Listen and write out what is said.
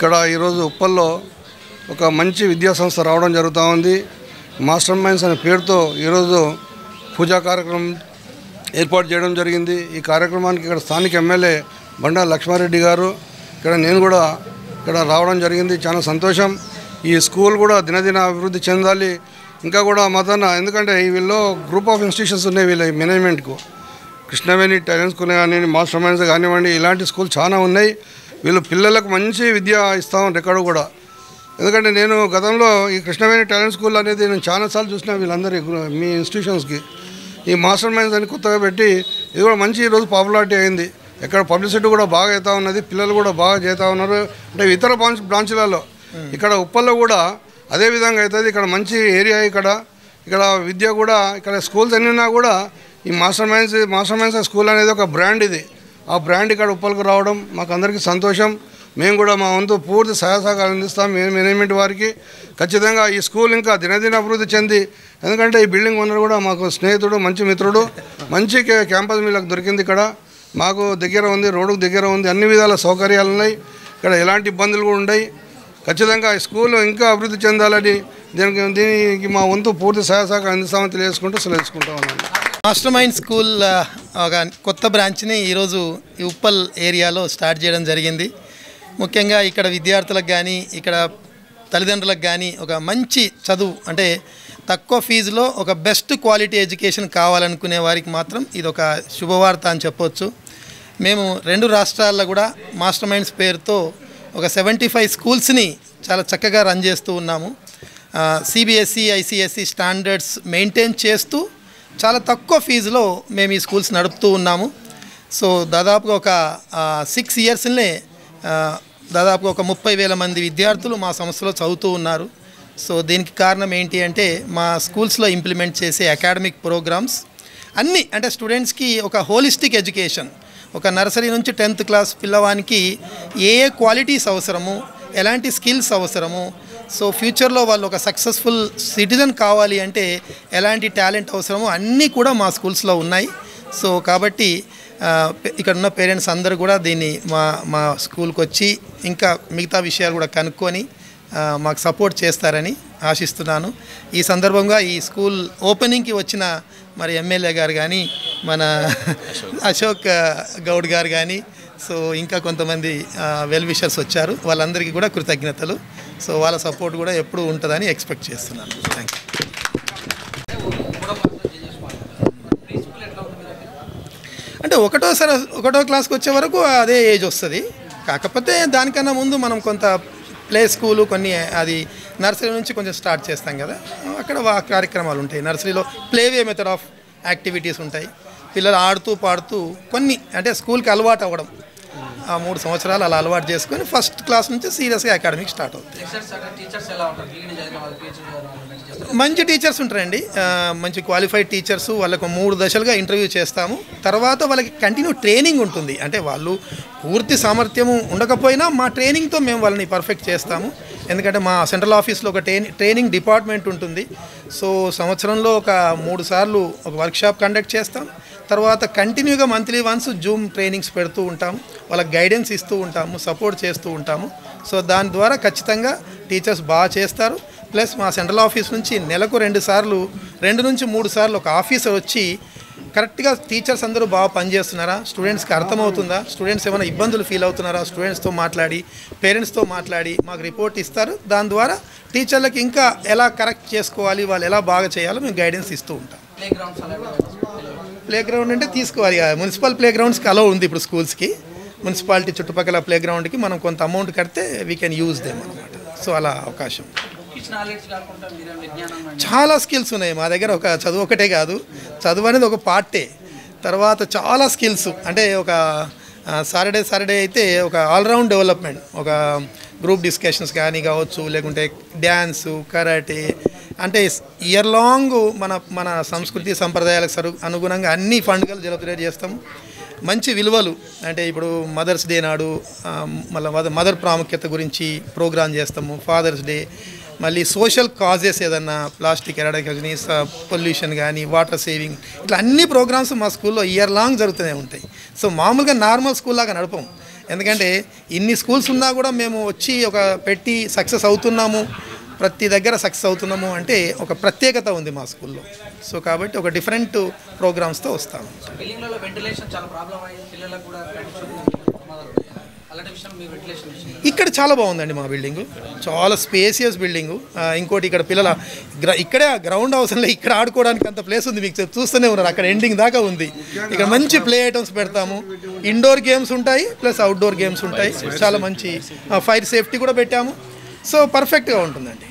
ఇక్కడ ఈరోజు ఉప్పల్లో ఒక మంచి విద్యా సంస్థ రావడం జరుగుతూ ఉంది. మాస్టర్ మైండ్స్ అనే పేరుతో ఈరోజు పూజా కార్యక్రమం ఏర్పాటు చేయడం జరిగింది. ఈ కార్యక్రమానికి ఇక్కడ స్థానిక ఎమ్మెల్యే బండా లక్ష్మారెడ్డి గారు, ఇక్కడ నేను కూడా ఇక్కడ రావడం జరిగింది. చాలా సంతోషం. ఈ స్కూల్ కూడా దినదిన అభివృద్ధి చెందాలి. ఇంకా కూడా మతన ఎందుకంటే వీళ్ళు గ్రూప్ ఆఫ్ ఇన్స్టిట్యూషన్స్ ఉన్నాయి వీళ్ళ మేనేజ్మెంట్కు. కృష్ణవేణి టాలెంట్ స్కూల్ కానీ, మాస్టర్ మైండ్స్ కానివ్వండి, ఇలాంటి స్కూల్ చాలా ఉన్నాయి. వీళ్ళు పిల్లలకు మంచి విద్య ఇస్తామని రికార్డు కూడా. ఎందుకంటే నేను గతంలో ఈ కృష్ణవేణి టాలెంట్ స్కూల్ అనేది నేను చాలాసార్లు చూసిన వీళ్ళందరి మీ ఇన్స్టిట్యూషన్స్కి. ఈ మాస్టర్ మైండ్స్ అని కొత్తగా పెట్టి ఇది కూడా మంచి ఈరోజు పాపులారిటీ అయింది. ఇక్కడ పబ్లిసిటీ కూడా బాగా అవుతూ ఉన్నది, పిల్లలు కూడా బాగా చేస్తూ ఉన్నారు. అంటే ఇతర బ్రాంచ్లలో ఇక్కడ ఉప్పల్లో కూడా అదే విధంగా అవుతుంది. ఇక్కడ మంచి ఏరియా, ఇక్కడ విద్య కూడా, ఇక్కడ స్కూల్స్ అన్నినా కూడా ఈ మాస్టర్ మైండ్స్ స్కూల్ అనేది ఒక బ్రాండ్. ఇది ఆ బ్రాండ్ ఇక్కడ ఉప్పల్కు రావడం మాకు అందరికీ సంతోషం. మేము కూడా మా వంతు పూర్తి సహాయ సహకారం అందిస్తాం మేనేజ్మెంట్ వారికి. ఖచ్చితంగా ఈ స్కూల్ ఇంకా దినదిన అభివృద్ధి చెంది, ఎందుకంటే ఈ బిల్డింగ్ ఓనర్ కూడా మాకు స్నేహితుడు, మంచి మిత్రుడు, మంచి క్యాంపస్ మీకు దొరికింది. ఇక్కడ మాకు దగ్గర ఉంది, రోడ్డుకు దగ్గర ఉంది, అన్ని విధాల సౌకర్యాలు ఉన్నాయి. ఇక్కడ ఎలాంటి ఇబ్బందులు కూడా ఉన్నాయి. ఖచ్చితంగా ఈ స్కూల్ ఇంకా అభివృద్ధి చెందాలని దీనికి మా వంతు పూర్తి సహాయ సహకారం అందిస్తామని తెలియజేసుకుంటూ సెలవుకుంటా ఉన్నాను. మాస్టర్ మైండ్ స్కూల్ ఒక కొత్త బ్రాంచ్ని ఈరోజు ఈ ఉప్పల్ ఏరియాలో స్టార్ట్ చేయడం జరిగింది. ముఖ్యంగా ఇక్కడ విద్యార్థులకు కానీ, ఇక్కడ తల్లిదండ్రులకు కానీ ఒక మంచి చదువు, అంటే తక్కువ ఫీజులో ఒక బెస్ట్ క్వాలిటీ ఎడ్యుకేషన్ కావాలనుకునే వారికి మాత్రం ఇది ఒక శుభవార్త అని చెప్పొచ్చు. మేము 2 రాష్ట్రాల్లో కూడా మాస్టర్ మైండ్స్ పేరుతో ఒక 75 స్కూల్స్ని చాలా చక్కగా రన్ చేస్తూ ఉన్నాము. సిబిఎస్ఈ, ఐసిఎస్ఈ స్టాండర్డ్స్ మెయింటైన్ చేస్తూ చాలా తక్కువ ఫీజులో మేము ఈ స్కూల్స్ నడుపుతూ ఉన్నాము. సో దాదాపుగా ఒక 6 ఇయర్స్నే దాదాపుగా ఒక 30,000 మంది విద్యార్థులు మా సంస్థలో చదువుతూ ఉన్నారు. సో దీనికి కారణం ఏంటి అంటే మా స్కూల్స్లో ఇంప్లిమెంట్ చేసే అకాడమిక్ ప్రోగ్రామ్స్ అన్నీ, అంటే స్టూడెంట్స్కి ఒక హోలిస్టిక్ ఎడ్యుకేషన్, ఒక నర్సరీ నుంచి 10th క్లాస్ పిల్లవానికి ఏ క్వాలిటీస్ అవసరము, ఎలాంటి స్కిల్స్ అవసరము, సో ఫ్యూచర్లో వాళ్ళు ఒక సక్సెస్ఫుల్ సిటిజన్ కావాలి అంటే ఎలాంటి టాలెంట్ అవసరమో అన్నీ కూడా మా స్కూల్స్లో ఉన్నాయి. సో కాబట్టి ఇక్కడ ఉన్న పేరెంట్స్ అందరూ కూడా దీన్ని మా స్కూల్కి వచ్చి ఇంకా మిగతా విషయాలు కూడా కనుక్కొని మాకు సపోర్ట్ చేస్తారని ఆశిస్తున్నాను. ఈ సందర్భంగా ఈ స్కూల్ ఓపెనింగ్కి వచ్చిన మరి ఎమ్మెల్యే గారు కానీ, మన అశోక్ గౌడ్ గారు కానీ, సో ఇంకా కొంతమంది వెల్ విషర్స్ వచ్చారు, వాళ్ళందరికీ కూడా కృతజ్ఞతలు. సో వాళ్ళ సపోర్ట్ కూడా ఎప్పుడూ ఉంటుందని ఎక్స్పెక్ట్ చేస్తున్నాను. Thank you. అంటే ఒకటో క్లాస్కి వచ్చే వరకు అదే ఏజ్ వస్తుంది. కాకపోతే దానికన్నా ముందు మనం కొంత ప్లే స్కూలు కొన్ని అది నర్సరీ నుంచి కొంచెం స్టార్ట్ చేస్తాం కదా, అక్కడ కార్యక్రమాలు ఉంటాయి. నర్సరీలో ప్లేవే మెథడ్ ఆఫ్ యాక్టివిటీస్ ఉంటాయి. పిల్లలు ఆడుతూ పాడుతూ కొన్ని అంటే స్కూల్కి అలవాటు అవ్వడం, 3 సంవత్సరాలు అలా అలవాటు చేసుకొని ఫస్ట్ క్లాస్ నుంచి సీరియస్గా అకాడమిక్ స్టార్ట్ అవుతుంది. మంచి టీచర్స్ ఉంటారండి, మంచి క్వాలిఫైడ్ టీచర్స్. వాళ్ళకు 3 దశలుగా ఇంటర్వ్యూ చేస్తాము. తర్వాత వాళ్ళకి కంటిన్యూ ట్రైనింగ్ ఉంటుంది. అంటే వాళ్ళు పూర్తి సామర్థ్యము ఉండకపోయినా మా ట్రైనింగ్తో మేము వాళ్ళని పర్ఫెక్ట్ చేస్తాము. ఎందుకంటే మా సెంట్రల్ ఆఫీస్లో ఒక ట్రైనింగ్ డిపార్ట్మెంట్ ఉంటుంది. సో సంవత్సరంలో ఒక 3 సార్లు ఒక వర్క్షాప్ కండక్ట్ చేస్తాం. తర్వాత కంటిన్యూగా మంత్లీ వన్స్ జూమ్ ట్రైనింగ్స్ పెడుతూ ఉంటాము, వాళ్ళకి గైడెన్స్ ఇస్తూ ఉంటాము, సపోర్ట్ చేస్తూ ఉంటాము. సో దాని ద్వారా ఖచ్చితంగా టీచర్స్ బాగా చేస్తారు. ప్లస్ మా సెంట్రల్ ఆఫీస్ నుంచి నెలకు 2 నుంచి 3 సార్లు ఒక ఆఫీసర్ వచ్చి కరెక్ట్గా టీచర్స్ అందరూ బాగా పనిచేస్తున్నారా, స్టూడెంట్స్కి అర్థమవుతుందా, స్టూడెంట్స్ ఏమైనా ఇబ్బందులు ఫీల్ అవుతున్నారా, స్టూడెంట్స్తో మాట్లాడి పేరెంట్స్తో మాట్లాడి మాకు రిపోర్ట్ ఇస్తారు. దాని ద్వారా టీచర్లకి ఇంకా ఎలా కరెక్ట్ చేసుకోవాలి, వాళ్ళు ఎలా బాగా చేయాలో మేము గైడెన్స్ ఇస్తూ ఉంటాం. ప్లే గ్రౌండ్ అంటే తీసుకోవాలి, మున్సిపల్ ప్లే గ్రౌండ్స్కి అలో ఉంది ఇప్పుడు స్కూల్స్కి. మున్సిపాలిటీ చుట్టుపక్కల ప్లే గ్రౌండ్కి మనం కొంత అమౌంట్ కడితే వీ కెన్ యూజ్ దెమ్ అనమాట. సో అలా అవకాశం. చాలా స్కిల్స్ ఉన్నాయి మా దగ్గర. ఒక చదువు ఒకటే కాదు, చదువు అనేది ఒక పార్టే. తర్వాత చాలా స్కిల్స్, అంటే ఒక సాటర్డే అయితే ఒక ఆల్రౌండ్ డెవలప్మెంట్, ఒక గ్రూప్ డిస్కషన్స్ కానీ కావచ్చు, లేకుంటే డ్యాన్సు, కరాటే, అంటే ఇయర్ లాంగ్ మన సంస్కృతి సంప్రదాయాలకు అనుగుణంగా అన్ని పండుగలు సెలబ్రేట్ చేస్తాము. మంచి విలువలు, అంటే ఇప్పుడు మదర్స్ డే నాడు మళ్ళీ మదర్ ప్రాముఖ్యత గురించి ప్రోగ్రాం చేస్తాము. ఫాదర్స్ డే, మళ్ళీ సోషల్ కాజెస్ ఏదన్నా ప్లాస్టిక్ ఎరాడికేషన్, పొల్యూషన్ కానీ, వాటర్ సేవింగ్, ఇట్లా అన్ని ప్రోగ్రామ్స్ మా స్కూల్లో ఇయర్ లాంగ్ జరుగుతూనే ఉంటాయి. సో మామూలుగా నార్మల్ స్కూల్ లాగా నడపం. ఎందుకంటే ఇన్ని స్కూల్స్ ఉన్నా కూడా మేము వచ్చి ఒక పెట్టి సక్సెస్ అవుతున్నాము, ప్రతి దగ్గర సక్సెస్ అవుతున్నాము అంటే ఒక ప్రత్యేకత ఉంది మా స్కూల్లో. సో కాబట్టి ఒక డిఫరెంట్ ప్రోగ్రామ్స్తో వస్తాము. బిల్డింగ్లలో వెంటిలేషన్ చాలా ప్రాబ్లం అయ్యి పిల్లలకు కూడా ఇక్కడ చాలా బాగుందండి మా బిల్డింగు, చాలా స్పేసియస్ బిల్డింగు. ఇంకోటి ఇక్కడ పిల్లల ఇక్కడే గ్రౌండ్ అవసరంలో ఇక్కడ ఆడుకోవడానికి అంత ప్లేస్ ఉంది, మీకు చూస్తూనే ఉన్నారు అక్కడ ఎండింగ్ దాకా ఉంది. ఇక్కడ మంచి ప్లే ఐటమ్స్ పెడతాము, ఇండోర్ గేమ్స్ ఉంటాయి ప్లస్ అవుట్డోర్ గేమ్స్ ఉంటాయి, చాలా మంచి ఫైర్ సేఫ్టీ కూడా పెట్టాము. సో పర్ఫెక్ట్గా ఉంటుందండి.